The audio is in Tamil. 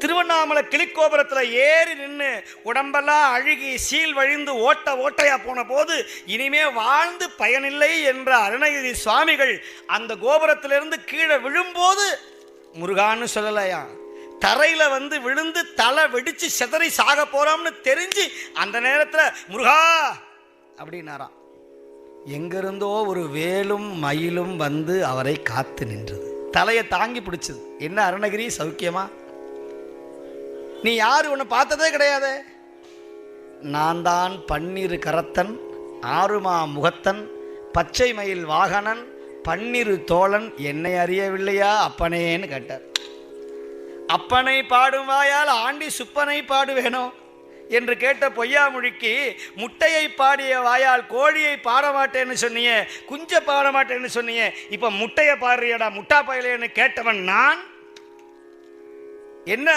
திருவண்ணாமலை கிளிக்கோபுரத்தில் ஏறி நின்று உடம்பெல்லாம் அழுகி சீல் வழிந்து ஓட்டையா போன போது இனிமே வாழ்ந்து பயனில்லை என்ற அருணகிரி சுவாமிகள் அந்த கோபுரத்திலிருந்து கீழே விழும்போது முருகான்னு சொல்லலையா, தரையில் வந்து விழுந்து தலை வெடிச்சு செதறி சாக போறோம்னு தெரிஞ்சு அந்த நேரத்தில் முருகா அப்படின்னாராம். எங்கிருந்தோ ஒரு வேலும் மயிலும் வந்து அவரை காத்து நின்றது, தலையை தாங்கி பிடிச்சது. என்ன அருணகிரி சௌக்கியமா? நீ யாரு? உன்னை பார்த்ததே கிடையாது. நான் தான் பன்னிரு கரத்தன், ஆறுமா முகத்தன், பச்சை மயில் வாகனன், பன்னிரு தோழன், என்னை அறியவில்லையா அப்பனேன்னு கேட்டார். அப்பனை பாடும் வாயால் ஆண்டி சுப்பனை பாடுவேனோ என்று கேட்ட பொய்யாமொழிக்கு முட்டையை பாடிய வாயால் கோழியை பாட மாட்டேன்னு சொன்னியே, குஞ்ச பாட மாட்டேன்னு சொன்னியே, இப்போ முட்டையை பாடுறியடா முட்டா பயலேன்னு கேட்டவன் நான். என்ன